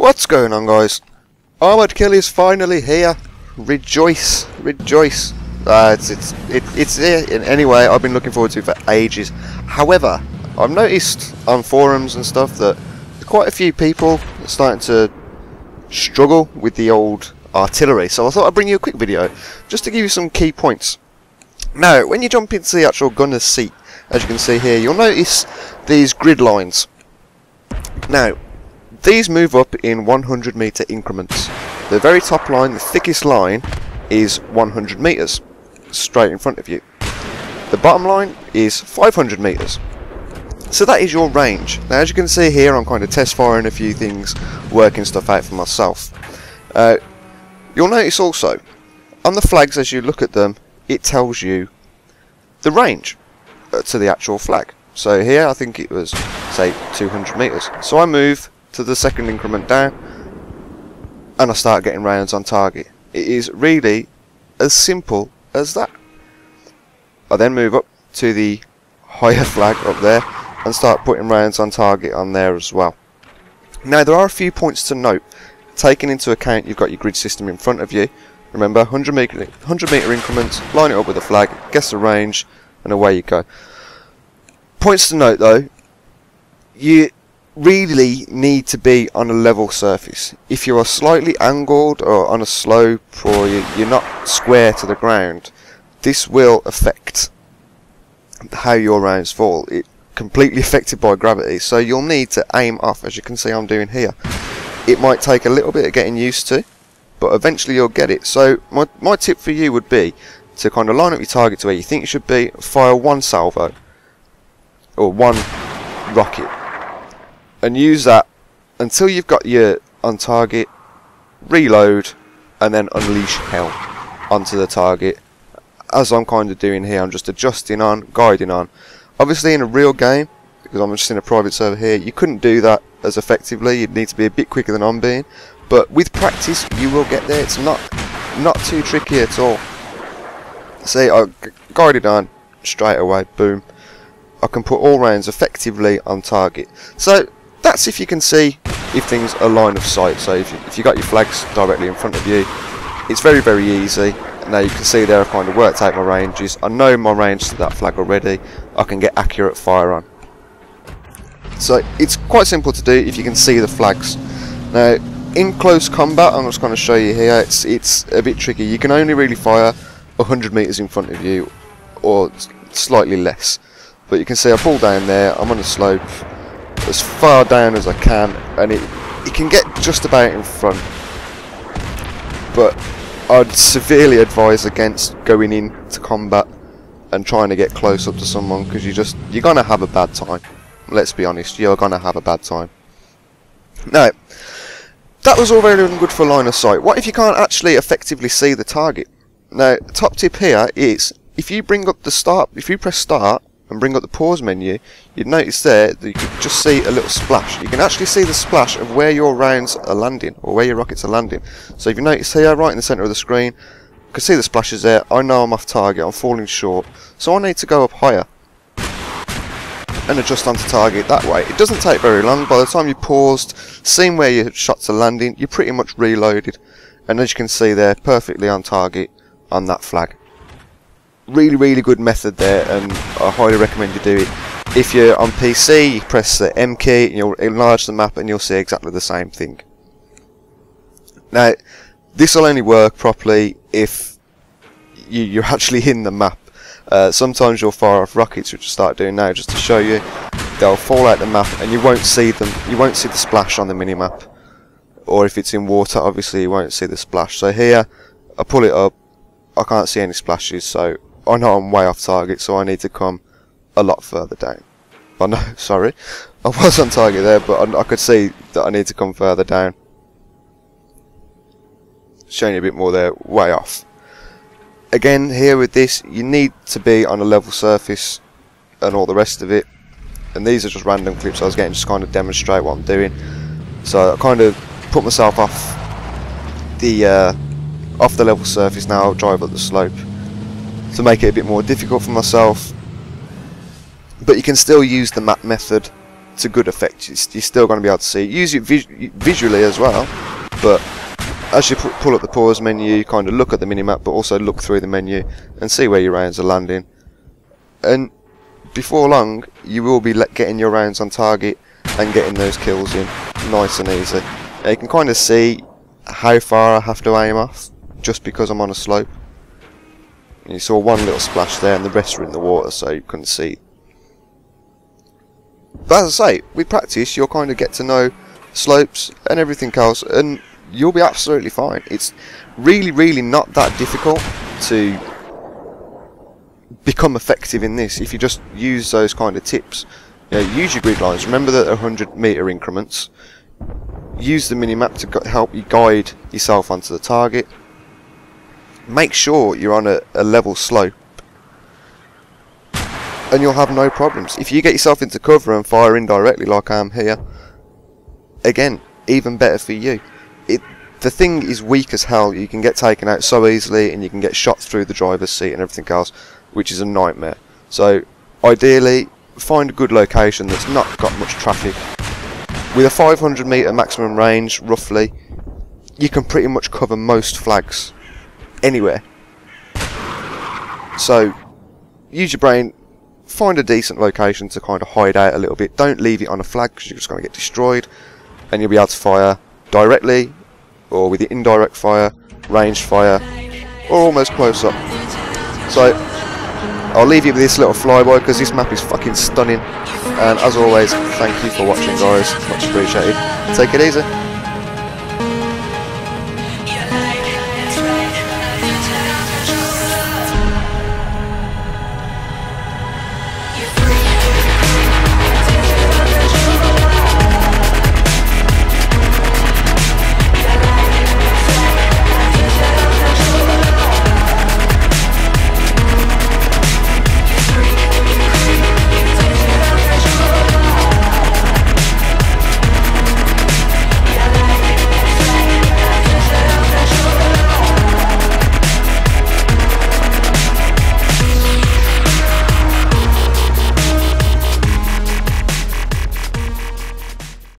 What's going on, guys? Armoured Kill is finally here. Rejoice, rejoice. It's here. Anyway, I've been looking forward to it for ages. However, I've noticed on forums and stuff that quite a few people are starting to struggle with the old artillery. So I thought I'd bring you a quick video just to give you some key points. Now, when you jump into the actual gunner's seat, as you can see here, you'll notice these grid lines. Now, these move up in 100 meter increments. The very top line, the thickest line, is 100 meters, straight in front of you. The bottom line is 500 meters. So that is your range. Now, as you can see here, I'm kind of test firing a few things, working stuff out for myself. You'll notice also, on the flags as you look at them, it tells you the range to the actual flag. So here, I think it was, say, 200 meters. So I move to the second increment down and I start getting rounds on target. It is really as simple as that. I then move up to the higher flag up there and start putting rounds on target on there as well. Now, there are a few points to note. Taking into account you've got your grid system in front of you. Remember, 100 meter increments, line it up with the flag, guess the range, and away you go. Points to note though, you really need to be on a level surface. If you are slightly angled or on a slope, or you're not square to the ground, this will affect how your rounds fall. It's completely affected by gravity, so you'll need to aim off, as you can see I'm doing here. It might take a little bit of getting used to, but eventually you'll get it. So my tip for you would be to kind of line up your target to where you think you should be, fire one salvo or one rocket, and use that until you've got your on target, reload, and then unleash hell onto the target. As I'm kind of doing here, I'm just adjusting on, guiding on. Obviously in a real game, because I'm just in a private server here, you couldn't do that as effectively. You'd need to be a bit quicker than I'm being, but with practice you will get there. It's not too tricky at all. See, I guided on straight away, boom. I can put all rounds effectively on target. So that's if you can see if things are line of sight. So if you got your flags directly in front of you, it's very, very easy. Now you can see there I've kind of worked out my ranges. I know my range to that flag already. I can get accurate fire on. So it's quite simple to do if you can see the flags. Now in close combat, I'm just going to show you here, it's a bit tricky. You can only really fire 100 meters in front of you, or slightly less. But you can see I pull down there, I'm on a slope as far down as I can, and it can get just about in front. But I'd severely advise against going into combat and trying to get close up to someone, because you're gonna have a bad time. Let's be honest, you're gonna have a bad time. Now, that was all very good for line of sight. What if you can't actually effectively see the target? Now, top tip here is, if you press start and bring up the pause menu, you'd notice there that you could just see a little splash. You can actually see the splash of where your rounds are landing, or where your rockets are landing. So if you notice here, right in the centre of the screen, you can see the splashes there. I know I'm off target, I'm falling short, so I need to go up higher and adjust onto target that way. It doesn't take very long. By the time you paused, seen where your shots are landing, you're pretty much reloaded, and as you can see there, perfectly on target on that flag. Really, really good method there, and I highly recommend you do it. If you're on PC, you press the M key and you'll enlarge the map and you'll see exactly the same thing. Now, this will only work properly if you're actually in the map. Sometimes you'll fire off rockets, which I'll start doing now just to show you. They'll fall out the map and you won't see them. You won't see the splash on the minimap. Or if it's in water, obviously you won't see the splash. So here, I pull it up, I can't see any splashes, so I know I'm way off target, so I need to come a lot further down. Oh no, sorry, I was on target there, but I could see that I need to come further down. Showing you a bit more there, way off. Again, here with this, you need to be on a level surface and all the rest of it. And these are just random clips I was getting just to kind of demonstrate what I'm doing. So I kind of put myself off the level surface now. I'll drive up the slope to make it a bit more difficult for myself, but you can still use the map method to good effect. You're still going to be able to see it. Use it visually as well, but as you pull up the pause menu, kind of look at the minimap, but also look through the menu and see where your rounds are landing. And before long, you will be getting your rounds on target and getting those kills in nice and easy. Now you can kind of see how far I have to aim off just because I'm on a slope. You saw one little splash there and the rest were in the water, so you couldn't see. But as I say, with practice you'll kind of get to know slopes and everything else, and you'll be absolutely fine. It's really not that difficult to become effective in this if you just use those kind of tips. You know, use your grid lines, remember that 100-meter increments, use the minimap to help you guide yourself onto the target. Make sure you're on a level slope and you'll have no problems. If you get yourself into cover and fire indirectly like I am here, again, even better for you. The thing is weak as hell. You can get taken out so easily and you can get shot through the driver's seat and everything else, which is a nightmare. So ideally find a good location that's not got much traffic. With a 500-meter maximum range roughly, you can pretty much cover most flags anywhere. So use your brain, find a decent location to kind of hide out a little bit. Don't leave it on a flag because you're just going to get destroyed, and you'll be able to fire directly or with your indirect fire, ranged fire, or almost close up. So I'll leave you with this little flyby because this map is fucking stunning. And as always, thank you for watching guys, much appreciated. Take it easy.